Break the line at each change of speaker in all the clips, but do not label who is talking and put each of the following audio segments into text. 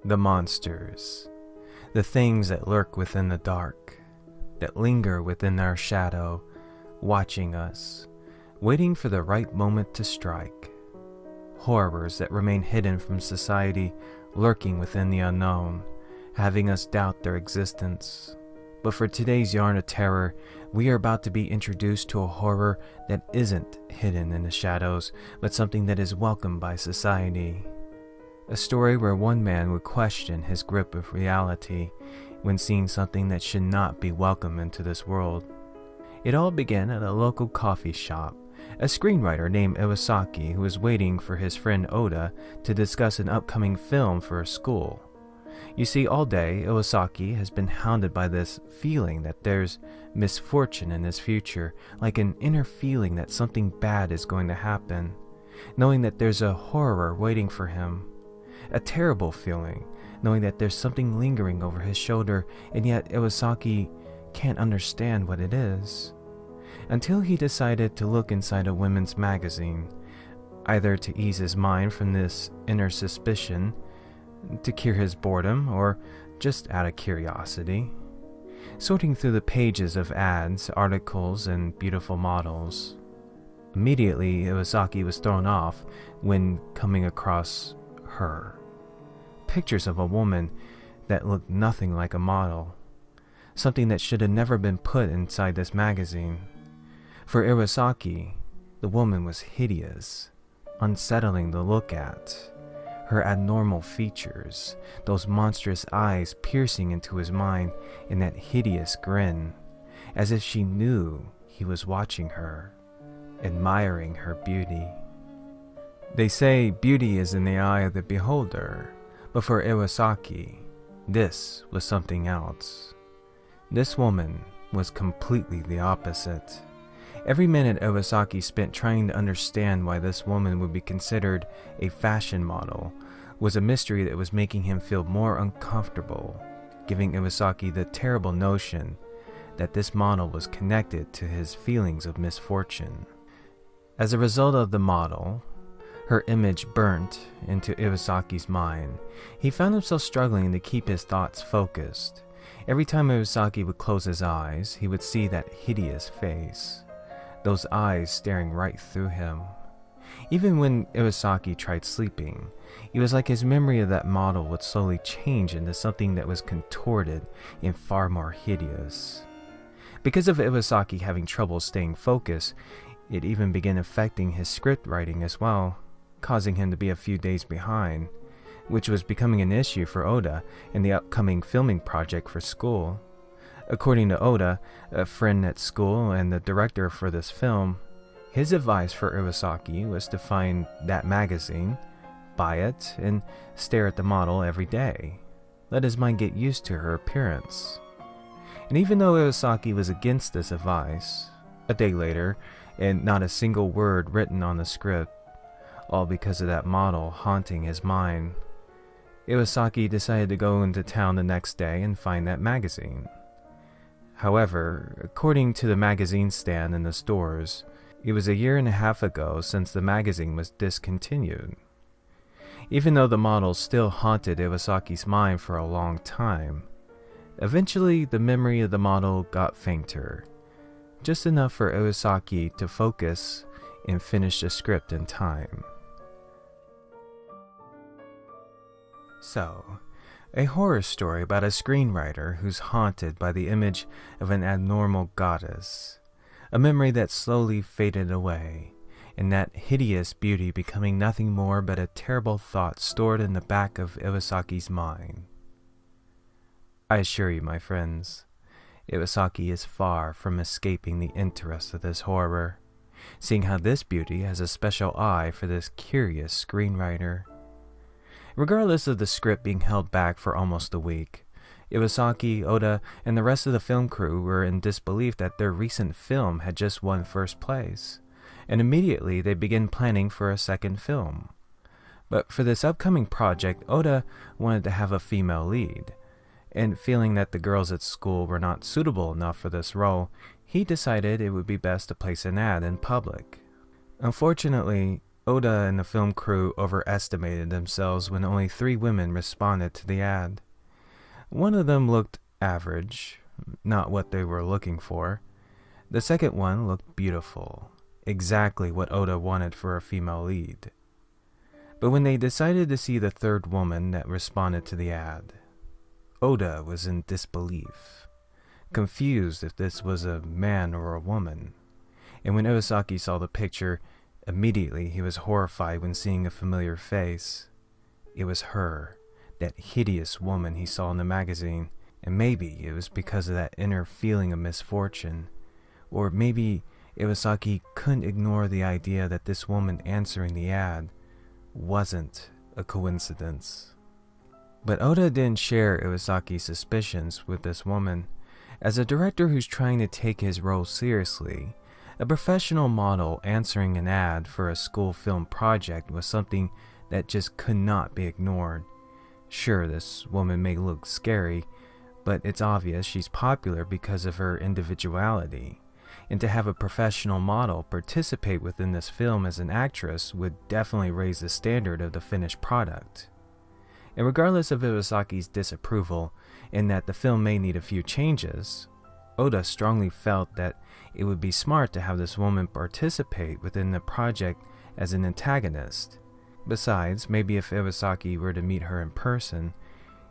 The monsters, the things that lurk within the dark, that linger within our shadow, watching us, waiting for the right moment to strike. Horrors that remain hidden from society, lurking within the unknown, having us doubt their existence. But for today's Yarn of Terror, we are about to be introduced to a horror that isn't hidden in the shadows, but something that is welcomed by society. A story where one man would question his grip of reality when seeing something that should not be welcome into this world. It all began at a local coffee shop. A screenwriter named Iwasaki who was waiting for his friend Oda to discuss an upcoming film for a school. You see, all day, Iwasaki has been hounded by this feeling that there's misfortune in his future, like an inner feeling that something bad is going to happen, knowing that there's a horror waiting for him. A terrible feeling, knowing that there's something lingering over his shoulder, and yet Iwasaki can't understand what it is. Until he decided to look inside a women's magazine, either to ease his mind from this inner suspicion, to cure his boredom, or just out of curiosity. Sorting through the pages of ads, articles, and beautiful models. Immediately, Iwasaki was thrown off when coming across her. Pictures of a woman that looked nothing like a model. Something that should have never been put inside this magazine. For Iwasaki, the woman was hideous, unsettling to look at. Her abnormal features, those monstrous eyes piercing into his mind in that hideous grin, as if she knew he was watching her, admiring her beauty. They say beauty is in the eye of the beholder, but for Iwasaki, this was something else. This woman was completely the opposite. Every minute Iwasaki spent trying to understand why this woman would be considered a fashion model was a mystery that was making him feel more uncomfortable, giving Iwasaki the terrible notion that this model was connected to his feelings of misfortune. As a result of the model, her image burnt into Iwasaki's mind. He found himself struggling to keep his thoughts focused. Every time Iwasaki would close his eyes, he would see that hideous face. Those eyes staring right through him. Even when Iwasaki tried sleeping, it was like his memory of that model would slowly change into something that was contorted and far more hideous. Because of Iwasaki having trouble staying focused, it even began affecting his script writing as well, causing him to be a few days behind, which was becoming an issue for Oda in the upcoming filming project for school. According to Oda, a friend at school and the director for this film, his advice for Iwasaki was to find that magazine, buy it, and stare at the model every day. Let his mind get used to her appearance. And even though Iwasaki was against this advice, a day later, and not a single word written on the script, all because of that model haunting his mind, Iwasaki decided to go into town the next day and find that magazine. However, according to the magazine stand in the stores, it was a year and a half ago since the magazine was discontinued. Even though the model still haunted Iwasaki's mind for a long time, eventually the memory of the model got fainter, just enough for Iwasaki to focus and finish the script in time. So, a horror story about a screenwriter who's haunted by the image of an abnormal goddess, a memory that slowly faded away, and that hideous beauty becoming nothing more but a terrible thought stored in the back of Iwasaki's mind. I assure you, my friends, Iwasaki is far from escaping the interest of this horror, seeing how this beauty has a special eye for this curious screenwriter. Regardless of the script being held back for almost a week, Iwasaki, Oda, and the rest of the film crew were in disbelief that their recent film had just won first place, and immediately they began planning for a second film. But for this upcoming project, Oda wanted to have a female lead, and feeling that the girls at school were not suitable enough for this role, he decided it would be best to place an ad in public. Unfortunately, Oda and the film crew overestimated themselves when only 3 women responded to the ad. One of them looked average, not what they were looking for. The second one looked beautiful, exactly what Oda wanted for a female lead. But when they decided to see the third woman that responded to the ad, Oda was in disbelief, confused if this was a man or a woman. And when Iwasaki saw the picture, immediately he was horrified when seeing a familiar face. It was her, that hideous woman he saw in the magazine, and maybe it was because of that inner feeling of misfortune. Or maybe Iwasaki couldn't ignore the idea that this woman answering the ad wasn't a coincidence. But Oda didn't share Iwasaki's suspicions with this woman. As a director who's trying to take his role seriously, a professional model answering an ad for a school film project was something that just could not be ignored. Sure, this woman may look scary, but it's obvious she's popular because of her individuality. And to have a professional model participate within this film as an actress would definitely raise the standard of the finished product. And regardless of Iwasaki's disapproval, in that the film may need a few changes, Oda strongly felt that it would be smart to have this woman participate within the project as an antagonist. Besides, maybe if Iwasaki were to meet her in person,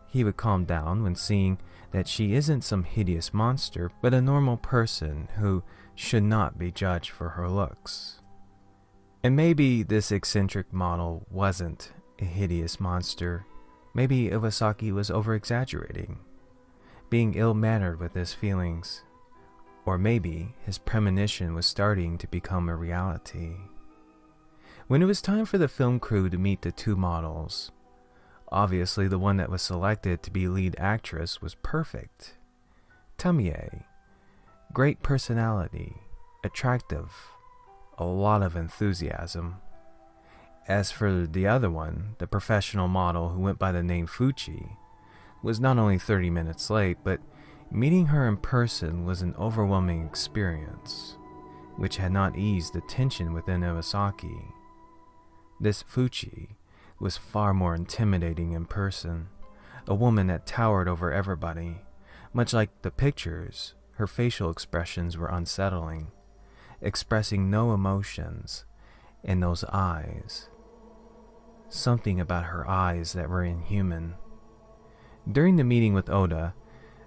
he would calm down when seeing that she isn't some hideous monster, but a normal person who should not be judged for her looks. And maybe this eccentric model wasn't a hideous monster. Maybe Iwasaki was over-exaggerating, being ill-mannered with his feelings. Or maybe his premonition was starting to become a reality. When it was time for the film crew to meet the 2 models, obviously the one that was selected to be lead actress was perfect. Tamie, great personality, attractive, a lot of enthusiasm. As for the other one, the professional model who went by the name Fuchi, was not only 30 minutes late, but meeting her in person was an overwhelming experience, which had not eased the tension within Iwasaki. This Fuchi was far more intimidating in person, a woman that towered over everybody. Much like the pictures, her facial expressions were unsettling, expressing no emotions, and those eyes. Something about her eyes that were inhuman. During the meeting with Oda,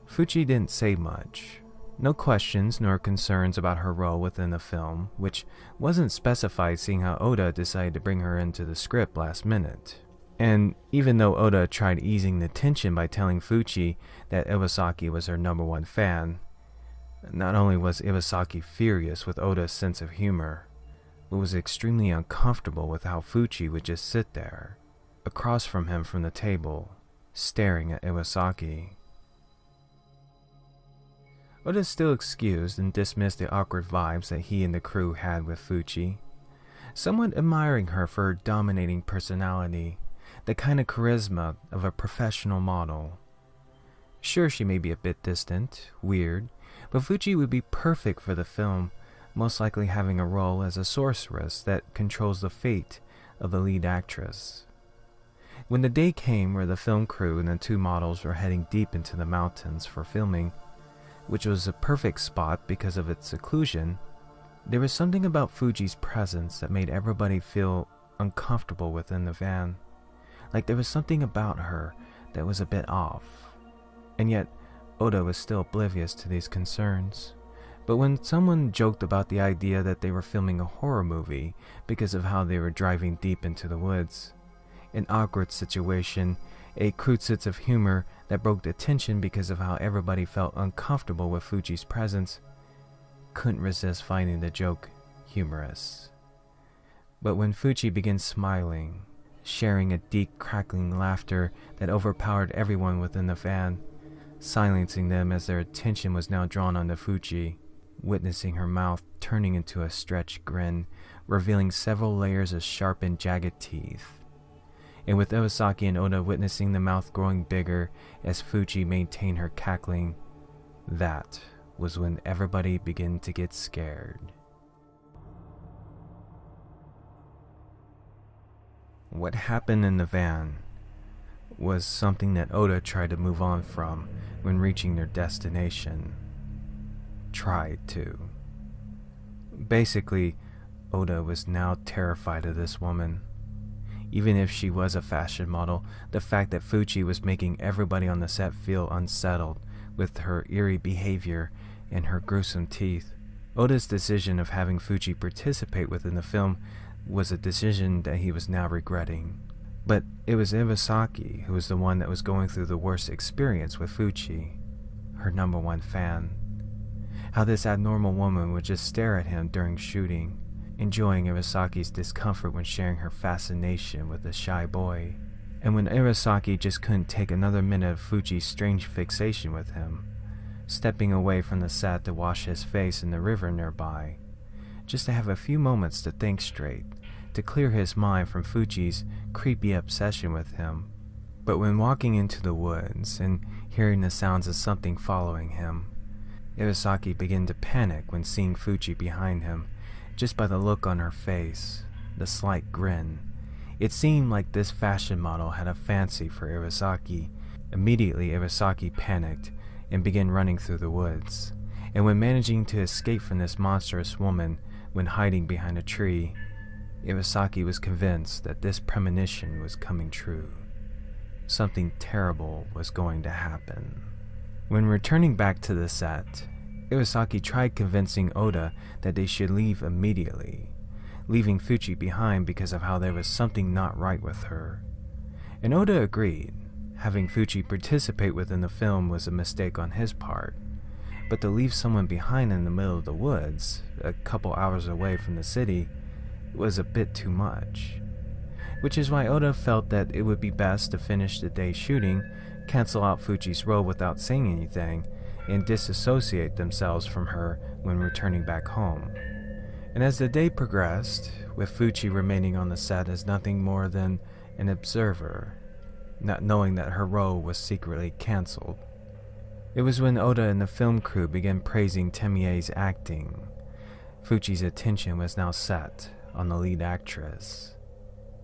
Fuchi didn't say much. No questions nor concerns about her role within the film, which wasn't specified seeing how Oda decided to bring her into the script last minute. And even though Oda tried easing the tension by telling Fuchi that Iwasaki was her #1 fan, not only was Iwasaki furious with Oda's sense of humor, but was extremely uncomfortable with how Fuchi would just sit there, across from him from the table, staring at Iwasaki. Oda still excused and dismissed the awkward vibes that he and the crew had with Fuchi, somewhat admiring her for her dominating personality, the kind of charisma of a professional model. Sure, she may be a bit distant, weird, but Fuchi would be perfect for the film, most likely having a role as a sorceress that controls the fate of the lead actress. When the day came where the film crew and the 2 models were heading deep into the mountains for filming, which was a perfect spot because of its seclusion, there was something about Fuji's presence that made everybody feel uncomfortable within the van. Like there was something about her that was a bit off. And yet, Oda was still oblivious to these concerns. But when someone joked about the idea that they were filming a horror movie because of how they were driving deep into the woods, an awkward situation, a crude sense of humor that broke the tension because of how everybody felt uncomfortable with Fuji's presence, couldn't resist finding the joke humorous. But when Fuji began smiling, sharing a deep crackling laughter that overpowered everyone within the van, silencing them as their attention was now drawn onto Fuji, witnessing her mouth turning into a stretched grin, revealing several layers of sharp and jagged teeth. And with Iwasaki and Oda witnessing the mouth growing bigger as Fuji maintained her cackling, that was when everybody began to get scared. What happened in the van was something that Oda tried to move on from when reaching their destination. Tried to. Basically, Oda was now terrified of this woman. Even if she was a fashion model, the fact that Fuchi was making everybody on the set feel unsettled with her eerie behavior and her gruesome teeth. Oda's decision of having Fuchi participate within the film was a decision that he was now regretting. But it was Iwasaki who was the one that was going through the worst experience with Fuchi, her #1 fan. How this abnormal woman would just stare at him during shooting, enjoying Iwasaki's discomfort when sharing her fascination with the shy boy. And when Iwasaki just couldn't take another minute of Fuchi's strange fixation with him, stepping away from the set to wash his face in the river nearby, just to have a few moments to think straight, to clear his mind from Fuchi's creepy obsession with him. But when walking into the woods and hearing the sounds of something following him, Iwasaki began to panic when seeing Fuchi behind him, just by the look on her face, the slight grin. It seemed like this fashion model had a fancy for Iwasaki. Immediately, Iwasaki panicked and began running through the woods. And when managing to escape from this monstrous woman when hiding behind a tree, Iwasaki was convinced that this premonition was coming true. Something terrible was going to happen. When returning back to the set, Iwasaki tried convincing Oda that they should leave immediately, leaving Fuchi behind because of how there was something not right with her. And Oda agreed. Having Fuchi participate within the film was a mistake on his part, but to leave someone behind in the middle of the woods, a couple hours away from the city, was a bit too much. Which is why Oda felt that it would be best to finish the day's shooting, cancel out Fuchi's role without saying anything, and disassociate themselves from her when returning back home. And as the day progressed, with Fuchi remaining on the set as nothing more than an observer, not knowing that her role was secretly cancelled, it was when Oda and the film crew began praising Temie's acting. Fuchi's attention was now set on the lead actress,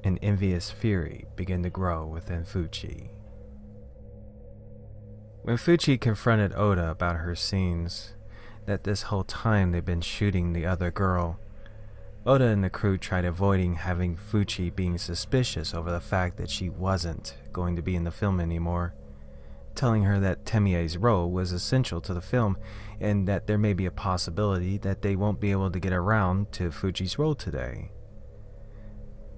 and envious fury began to grow within Fuchi. When Fuchi confronted Oda about her scenes, that this whole time they'd been shooting the other girl, Oda and the crew tried avoiding having Fuchi being suspicious over the fact that she wasn't going to be in the film anymore, telling her that Temie's role was essential to the film and that there may be a possibility that they won't be able to get around to Fuchi's role today.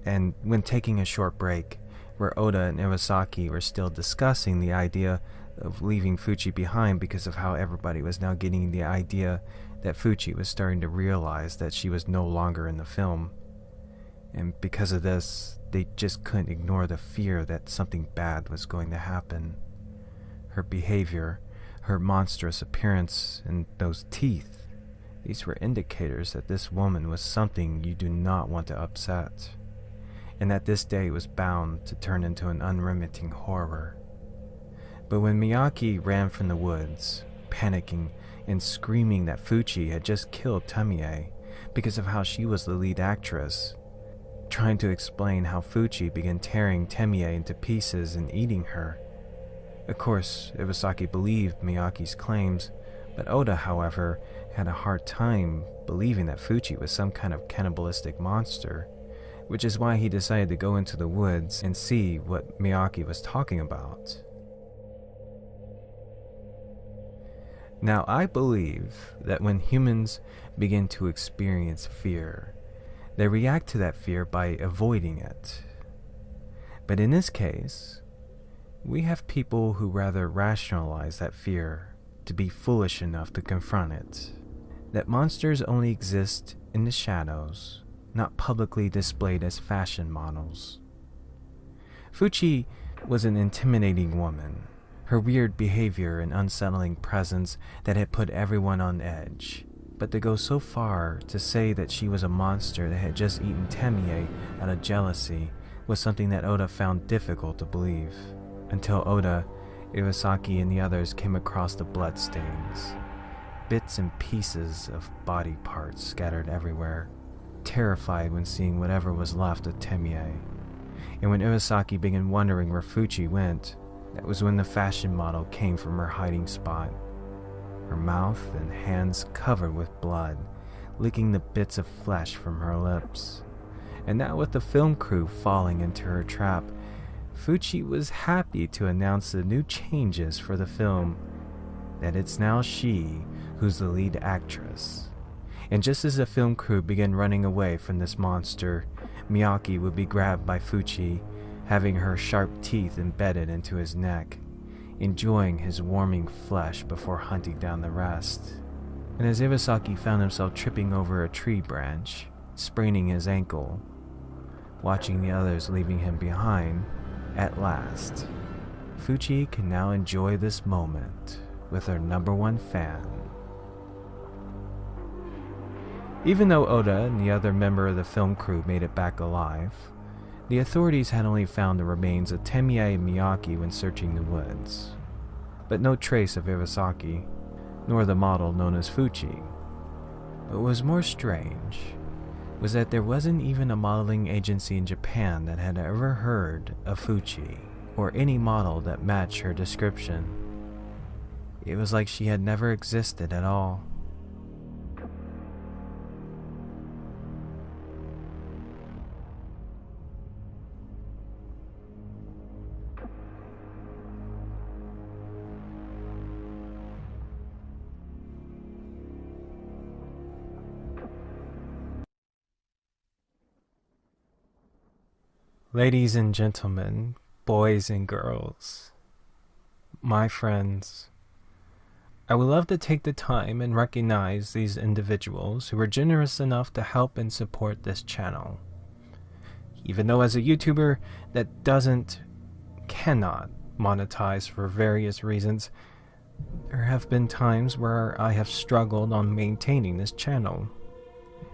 And when taking a short break, where Oda and Iwasaki were still discussing the idea of leaving Fuchi behind because of how everybody was now getting the idea that Fuchi was starting to realize that she was no longer in the film. And because of this, they just couldn't ignore the fear that something bad was going to happen. Her behavior, her monstrous appearance, and those teeth, these were indicators that this woman was something you do not want to upset, and that this day was bound to turn into an unremitting horror. But when Miyake ran from the woods, panicking and screaming that Fuchi had just killed Temie because of how she was the lead actress, trying to explain how Fuchi began tearing Temie into pieces and eating her. Of course, Iwasaki believed Miyake's claims, but Oda, however, had a hard time believing that Fuchi was some kind of cannibalistic monster, which is why he decided to go into the woods and see what Miyake was talking about. Now, I believe that when humans begin to experience fear, they react to that fear by avoiding it. But in this case, we have people who rather rationalize that fear to be foolish enough to confront it. That monsters only exist in the shadows, not publicly displayed as fashion models. Fuchi was an intimidating woman. Her weird behavior and unsettling presence that had put everyone on edge. But to go so far to say that she was a monster that had just eaten Temie out of jealousy was something that Oda found difficult to believe. Until Oda, Iwasaki, and the others came across the bloodstains. Bits and pieces of body parts scattered everywhere, terrified when seeing whatever was left of Temie. And when Iwasaki began wondering where Fuchi went, that was when the fashion model came from her hiding spot, her mouth and hands covered with blood, licking the bits of flesh from her lips. And now with the film crew falling into her trap, Fuchi was happy to announce the new changes for the film, that it's now she who's the lead actress. And just as the film crew began running away from this monster, Miyake would be grabbed by Fuchi, having her sharp teeth embedded into his neck, enjoying his warming flesh before hunting down the rest. And as Iwasaki found himself tripping over a tree branch, spraining his ankle, watching the others leaving him behind, at last, Fuchi can now enjoy this moment with her #1 fan. Even though Oda and the other member of the film crew made it back alive, the authorities had only found the remains of Temie and Miyake when searching the woods, but no trace of Iwasaki, nor the model known as Fuchi. What was more strange was that there wasn't even a modeling agency in Japan that had ever heard of Fuchi, or any model that matched her description. It was like she had never existed at all. Ladies and gentlemen, boys and girls, my friends, I would love to take the time and recognize these individuals who were generous enough to help and support this channel. Even though as a YouTuber that cannot monetize for various reasons, there have been times where I have struggled on maintaining this channel.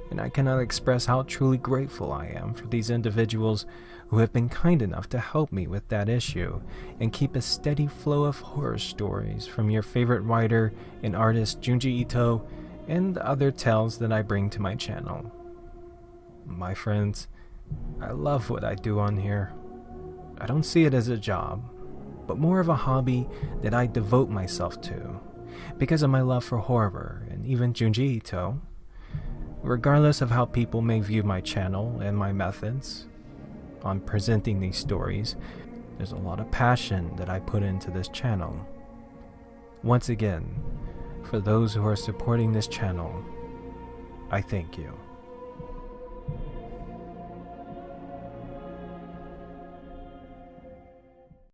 And I cannot express how truly grateful I am for these individuals who have been kind enough to help me with that issue and keep a steady flow of horror stories from your favorite writer and artist Junji Ito and other tales that I bring to my channel. My friends, I love what I do on here. I don't see it as a job, but more of a hobby that I devote myself to because of my love for horror and even Junji Ito. Regardless of how people may view my channel and my methods on presenting these stories, there's a lot of passion that I put into this channel. Once again, for those who are supporting this channel, I thank you.